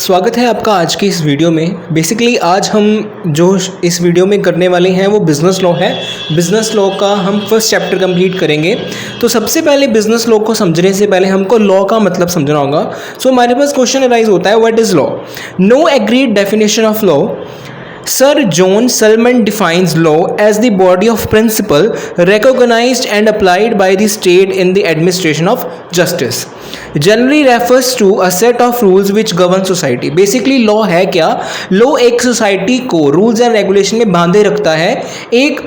स्वागत है आपका आज की इस वीडियो में। बेसिकली आज हम जो इस वीडियो में करने वाले हैं वो बिज़नेस लॉ है। बिज़नेस लॉ का हम फर्स्ट चैप्टर कंप्लीट करेंगे। तो सबसे पहले बिज़नेस लॉ को समझने से पहले हमको लॉ का मतलब समझना होगा। सो हमारे पास क्वेश्चन अराइज होता है, what is law? No agreed definition of law. Sir John Sullivan defines law as the body of principle recognized and applied by the state in the administration of justice. Generally refers to a set of rules which govern society. Basically law है क्या? Law एक society को rules and regulation में बांधे रखता है। एक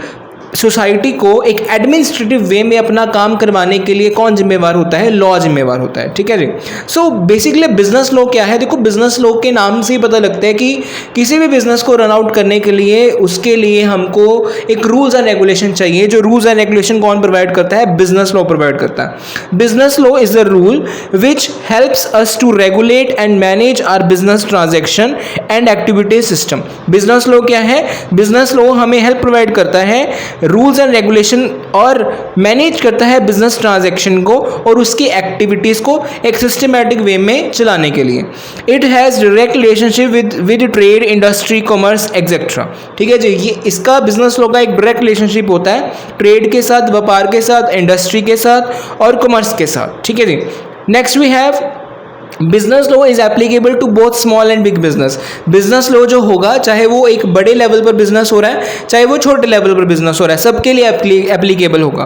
society को एक एडमिनिस्ट्रेटिव वे में अपना काम करवाने के लिए कौन जिम्मेवार होता है? लॉ जिम्मेवार होता है। ठीक है जी। सो बेसिकली बिजनेस लॉ क्या है? देखो, बिजनेस लॉ के नाम से ही पता लगता है कि किसी भी बिजनेस को रन आउट करने के लिए उसके लिए हमको एक रूल्स एंड रेगुलेशन चाहिए। जो रूल्स एंड रेगुलेशन कौन प्रोवाइड करता है? बिजनेस लॉ प्रोवाइड करता है। Business law is the rule which helps us to regulate and manage our business transaction and activity system. Business law क्या है? बिजनेस लॉ हमें हेल्प प्रोवाइड करता है रूल्स एंड रेगुलेशन और मैनेज करता है बिजनेस ट्रांजैक्शन को और उसकी एक्टिविटीज़ को एक सिस्टमैटिक वे में चलाने के लिए। It has direct relationship with trade, industry, commerce etcetera. ठीक है जी। ये इसका बिजनेस लॉ का एक डायरेक्ट रिलेशनशिप होता है ट्रेड के साथ, व्यापार के साथ, इंडस्ट्री के साथ और कॉमर्स के साथ। ठीक है जी। Next we have business law is applicable to both small and big business. Business law जो होगा, चाहे वो एक बड़े लेवल पर बिजनेस हो रहा है, चाहे वो छोटे लेवल पर बिजनेस हो रहा है, सबके लिए एप्लीकेबल होगा।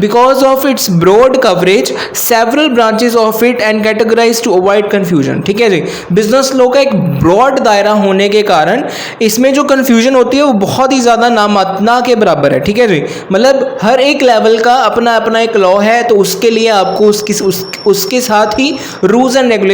Because of its broad coverage several branches of it and categorize to avoid confusion. ठीक है जी। बिजनेस लॉ का एक ब्रॉड दायरा होने के कारण इसमें जो कंफ्यूजन होती है वो बहुत ही ज़्यादा ना के बराबर है। ठीक है जी। मतलब हर एक लेवल का अपना अपना एक लॉ है, तो उसके लिए आपको उसके साथ ही रूल्स एंड रेगुलेशन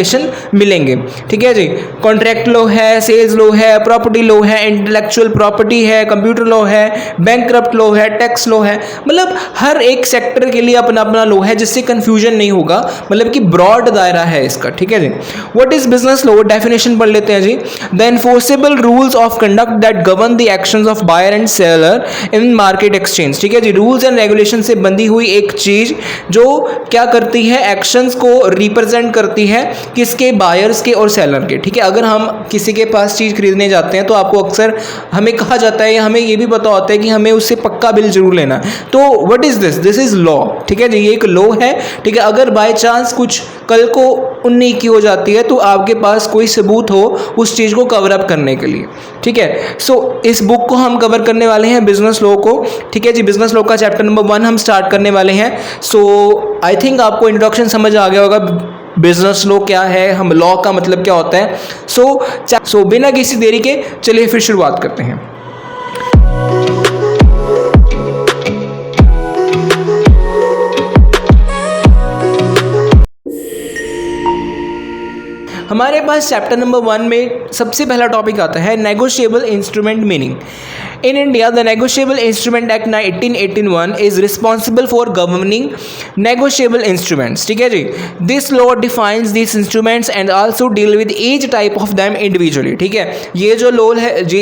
मिलेंगे। ठीक है जी। कॉन्ट्रैक्ट लॉ है, सेल्स लॉ है, प्रॉपर्टी लॉ है, इंटेलेक्चुअल प्रॉपर्टी है, कंप्यूटर लॉ है, बैंकरप्ट लॉ है, टैक्स लॉ है। मतलब हर एक सेक्टर के लिए अपना अपना लॉ है, जिससे कंफ्यूजन नहीं होगा। मतलब कि ब्रॉड दायरा है इसका। ठीक है जी। What is business law? Definition पढ़ लेते हैं जी। The enforceable rules of conduct that govern the actions of buyer and seller in market exchange. ठीक है जी। रूल्स एंड रेगुलेशन से बंधी हुई एक चीज जो क्या करती है? एक्शंस को रिप्रेजेंट करती है किसके? बायर्स के और सेलर के। ठीक है। अगर हम किसी के पास चीज़ खरीदने जाते हैं तो आपको अक्सर हमें कहा जाता है या हमें ये भी पता होता है कि हमें उससे पक्का बिल जरूर लेना है। तो what is this? This is law. ठीक है जी। ये एक लॉ है। ठीक है। अगर बाय चांस कुछ कल को उन्नी की हो जाती है तो आपके पास कोई सबूत हो उस चीज़ को कवर अप करने के लिए। ठीक है। सो इस बुक को हम कवर करने वाले हैं, बिजनेस लॉ को। ठीक है जी। बिजनेस लॉ का चैप्टर नंबर 1 हम स्टार्ट करने वाले हैं। सो आई थिंक आपको इंट्रोडक्शन समझ आ गया होगा बिजनेस लॉ क्या है, हम लॉ का मतलब क्या होता है। सो बिना किसी देरी के चलिए फिर शुरुआत करते हैं। हमारे पास चैप्टर नंबर 1 में सबसे पहला टॉपिक आता है negotiable instrument meaning. In India the negotiable instrument act 1881 is responsible for governing negotiable instruments. ठीक है जी। This law defines this instruments and also deal with each type of them individually. ठीक है। ये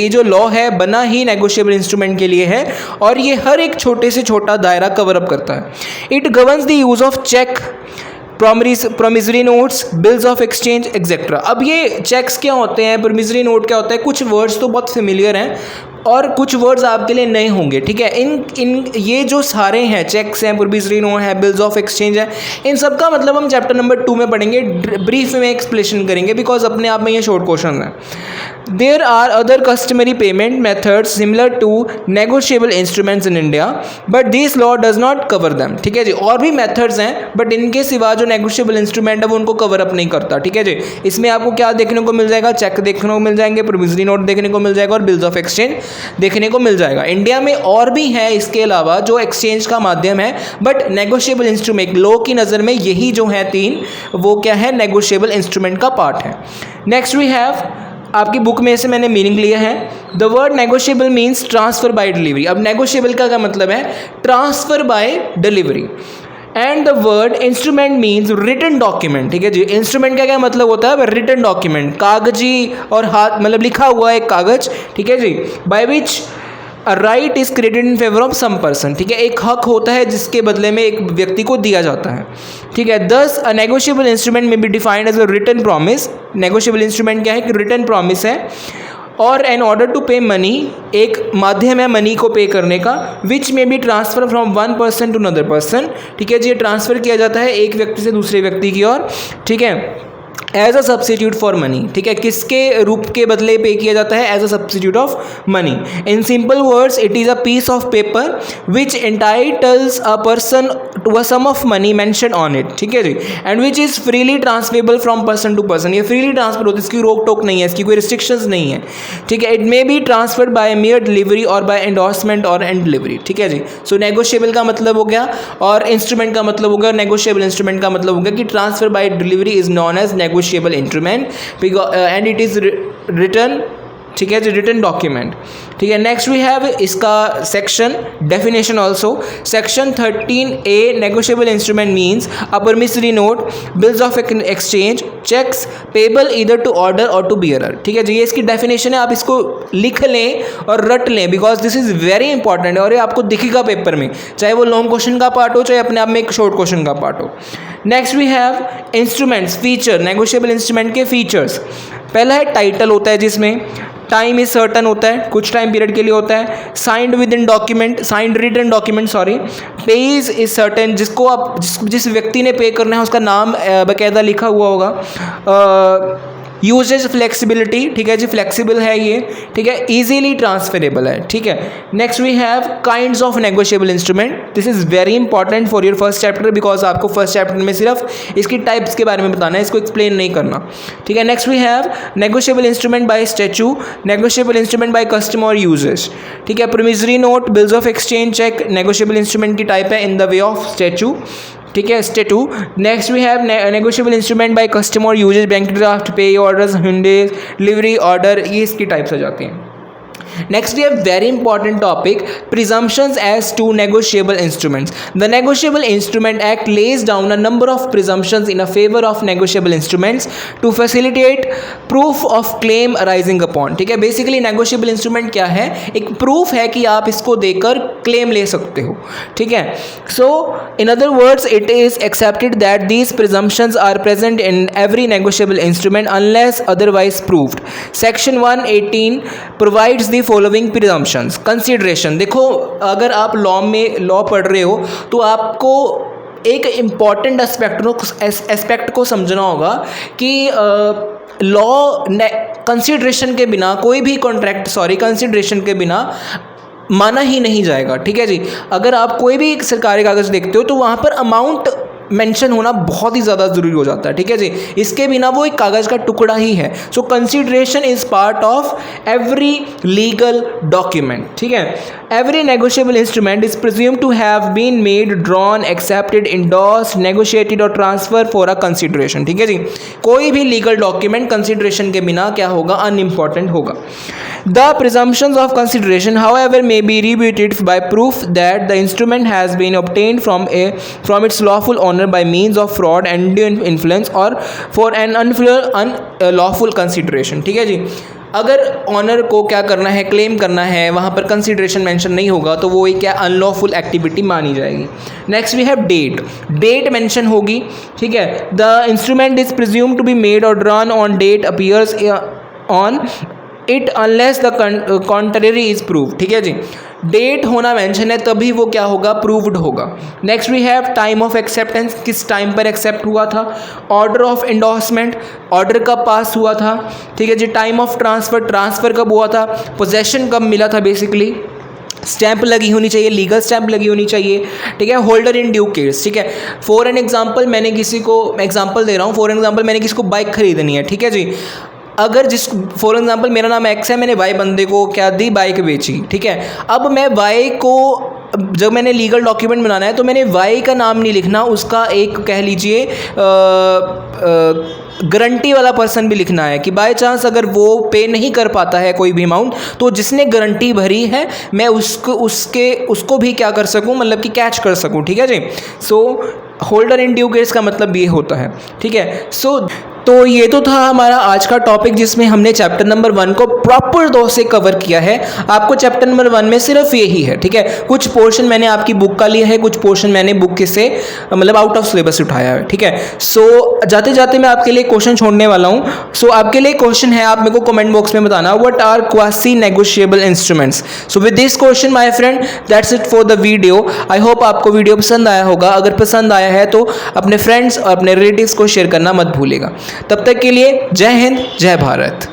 जो लॉ है बना ही नेगोशिएबल इंस्ट्रूमेंट के लिए है और ये हर एक छोटे से छोटा दायरा कवर अप करता है। It governs the use of cheque, promissory notes, bills of exchange etcetera. अब ये चेक्स क्या होते हैं, प्रोमिसरी नोट क्या होता है, कुछ वर्ड्स तो बहुत फेमिलियर हैं और कुछ वर्ड्स आपके लिए नए होंगे। ठीक है। इन ये जो सारे हैं, चेक्स हैं, प्रोमिसरी नोट है, बिल्स ऑफ एक्सचेंज है, इन सब का मतलब हम चैप्टर नंबर 2 में पढ़ेंगे, ब्रीफ में एक्सप्लेनेशन करेंगे बिकॉज अपने आप में ये शॉर्ट क्वेश्चन है। There are other customary payment methods similar to negotiable instruments in India but this law does not cover them. ठीक है जी। और भी मेथड्स हैं बट इनके सिवा जो नेगोशिएबल इंस्ट्रूमेंट है वो उनको कवर अप नहीं करता। ठीक है जी। इसमें आपको क्या देखने को मिल जाएगा? चेक देखने को मिल जाएंगे, प्रोमिसरी नोट देखने को मिल जाएगा और बिल्स ऑफ एक्सचेंज देखने को मिल जाएगा। इंडिया में और भी है इसके अलावा जो एक्सचेंज का माध्यम है, बट नेगोशिएबल इंस्ट्रूमेंट लॉ की नज़र में यही जो है 3 वो क्या है? नेगोशिएबल इंस्ट्रूमेंट का पार्ट है। नेक्स्ट वी हैव, आपकी बुक में से मैंने मीनिंग लिया है। The word negotiable means transfer by delivery. अब नेगोशिएबल का क्या मतलब है? Transfer by delivery. And the word instrument means written document. ठीक है जी। इंस्ट्रूमेंट का क्या मतलब होता है? रिटन डॉक्यूमेंट, कागजी और हाथ मतलब लिखा हुआ एक कागज। ठीक है जी। By which a right is credited in favour of some person, ठीक है, एक हक होता है जिसके बदले में एक व्यक्ति को दिया जाता है, ठीक है। Thus a negotiable instrument may be defined as a written promise, negotiable instrument क्या है कि रिटन प्रॉमिस है, और an order to pay money, एक माध्यम है मनी को पे करने का, which may be transfer from one person to another person, ठीक है जी, ये ट्रांसफ़र किया जाता है एक व्यक्ति से दूसरे व्यक्ति की ओर, ठीक है, as a substitute for money, ठीक है, किसके रूप के बदले पे किया जाता है, as a substitute of money. In simple words it is a piece of paper which entitles a person to a sum of money mention on it, ठीक है जी, and which is freely transferable from person to person, ये freely transfer होती है, इसकी रोक टोक नहीं है, इसकी कोई रिस्ट्रिक्शंस नहीं है, ठीक है। It may be transferred by mayor delivery और बाय एंडोर्समेंट और एंड डिलीवरी, ठीक है जी। सो नेगोशिएबल का मतलब हो गया और इंस्ट्रूमेंट का मतलब हो गया, नेगोशिएबल इंस्ट्रूमेंट का मतलब हो गया कि transfer by delivery is non as negotiable instrument and it is return, ठीक है जी, रिटन डॉक्यूमेंट, ठीक है। नेक्स्ट वी हैव इसका section definition also, section 13A negotiable instrument means a promissory note, bills of exchange, cheques payable either to order और to bearer, ठीक है जी, ये इसकी डेफिनेशन है, आप इसको लिख लें और रट लें because this is very important और ये आपको दिखेगा पेपर में, चाहे वो लॉन्ग क्वेश्चन का पार्ट हो चाहे अपने आप में एक शॉर्ट क्वेश्चन का पार्ट हो। Next we have instruments, feature, negotiable instrument के फीचर्स, पहला है टाइटल होता है जिसमें टाइम इज सर्टन होता है, कुछ टाइम पीरियड के लिए होता है, signed within document, signed written document sorry, page is certain, जिसको आप जिस व्यक्ति ने पे करना है उसका नाम बाकायदा लिखा हुआ होगा, यूजेज फ्लेक्सिबिलिटी, ठीक है जी, फ्लेक्सिबल है ये, ठीक है, इजीली ट्रांसफरेबल है, ठीक है। Next we have kinds of negotiable instrument, this is very important for your first chapter because आपको फर्स्ट चैप्टर में सिर्फ इसकी टाइप्स के बारे में बताना है, इसको एक्सप्लेन नहीं करना, ठीक है। Next we have negotiable instrument by statue, negotiable instrument by custom और यूजेज, ठीक है, promissory note, bills of exchange, cheque, negotiable instrument की टाइप है in the way of statue, ठीक है, statute. Next we have negotiable instrument by custom और usages, bank draft, pay orders, हिंडेज, delivery order, ये इसकी टाइप्स आ जाती हैं। Next we have very important topic, presumptions as to negotiable instruments. The Negotiable Instrument Act lays down a number of presumptions in a favor of negotiable instruments to facilitate proof of claim arising upon, ठीक है। Basically negotiable instrument क्या है, एक proof है कि आप इसको देकर claim ले सकते हो, ठीक है। So in other words it is accepted that these presumptions are present in every negotiable instrument unless otherwise proved. Section 118 provides the following presumptions. Consideration, देखो अगर आप लॉ पढ़ रहे हो तो आपको एक इम्पॉर्टेंट एस्पेक्ट को समझना होगा कि लॉ कंसिडरेशन के बिना कोई भी कॉन्ट्रैक्ट कंसिडरेशन के बिना माना ही नहीं जाएगा, ठीक है जी। अगर आप कोई भी सरकारी कागज़ देखते हो तो वहाँ पर अमाउंट मेंशन होना बहुत ही ज़्यादा ज़रूरी हो जाता है, ठीक है जी, इसके बिना वो एक कागज़ का टुकड़ा ही है। So consideration is part of every legal document, ठीक है। Every negotiable instrument is presumed to have been made, drawn, accepted, endorsed, negotiated और ट्रांसफर फॉर अ कंसिडरेशन, ठीक है जी। कोई भी लीगल डॉक्यूमेंट कंसिडरेशन के बिना क्या होगा, अनइम्पॉर्टेंट होगा। The presumptions of consideration, however, may be rebutted by proof that the instrument has been obtained from its lawful owner by means of fraud and undue influence or for an unlawful consideration, ठीक है जी। अगर honour को क्या करना है, claim करना है, वहाँ पर कंसिडरेशन मेंशन नहीं होगा तो वो एक क्या अनलॉफुल एक्टिविटी मानी जाएगी। Next we have date mention होगी, ठीक है। The instrument is presumed to be made और drawn on date appears on it unless the contrary is prove, ठीक है जी। डेट होना मेंशन है तभी वो क्या होगा, प्रूव्ड होगा। Next we have time of acceptance, किस टाइम पर एक्सेप्ट हुआ था। ऑर्डर ऑफ एंडोर्समेंट, ऑर्डर कब पास हुआ था, ठीक है जी। टाइम ऑफ ट्रांसफ़र कब हुआ था। पोजेशन कब मिला था, बेसिकली स्टैंप लगी होनी चाहिए, लीगल स्टैंप लगी होनी चाहिए, ठीक है। होल्डर इन ड्यू केस, ठीक है। फॉर एन एग्जाम्पल मैंने किसी को एग्जाम्पल दे रहा हूँ, फॉर एग्जाम्पल मैंने किसी को बाइक खरीदनी है, ठीक है जी। अगर फॉर एग्जांपल मेरा नाम एक्स है, मैंने वाई बंदे को क्या दी, बाइक बेची, ठीक है। अब मैं वाई को जब मैंने लीगल डॉक्यूमेंट बनाना है तो मैंने वाई का नाम नहीं लिखना, उसका एक कह लीजिए गारंटी वाला पर्सन भी लिखना है कि बाय चांस अगर वो पे नहीं कर पाता है कोई भी अमाउंट तो जिसने गारंटी भरी है मैं उसको भी क्या कर सकूं, मतलब कि कैच कर सकूं, ठीक है जी। सो होल्डर इन ड्यू केस का मतलब ये होता है, ठीक है। सो तो ये तो था हमारा आज का टॉपिक, जिसमें हमने चैप्टर नंबर 1 को प्रॉपर दो से कवर किया है। आपको चैप्टर नंबर 1 में सिर्फ यही है, ठीक है। कुछ पोर्शन मैंने आपकी बुक का लिया है, कुछ पोर्शन मैंने बुक से मतलब आउट ऑफ सिलेबस उठाया है, ठीक है। सो जाते जाते मैं आपके लिए क्वेश्चन छोड़ने वाला हूँ। सो आपके लिए क्वेश्चन है, आप मेरे को कमेंट बॉक्स में बताना, what are quasi negotiable instruments. So with this question my friend, that's it for the video. I hope आपको वीडियो पसंद आया होगा। अगर पसंद आया है तो अपने फ्रेंड्स और अपने रिलेटिव्स को शेयर करना मत भूलिएगा। तब तक के लिए जय हिंद, जय भारत।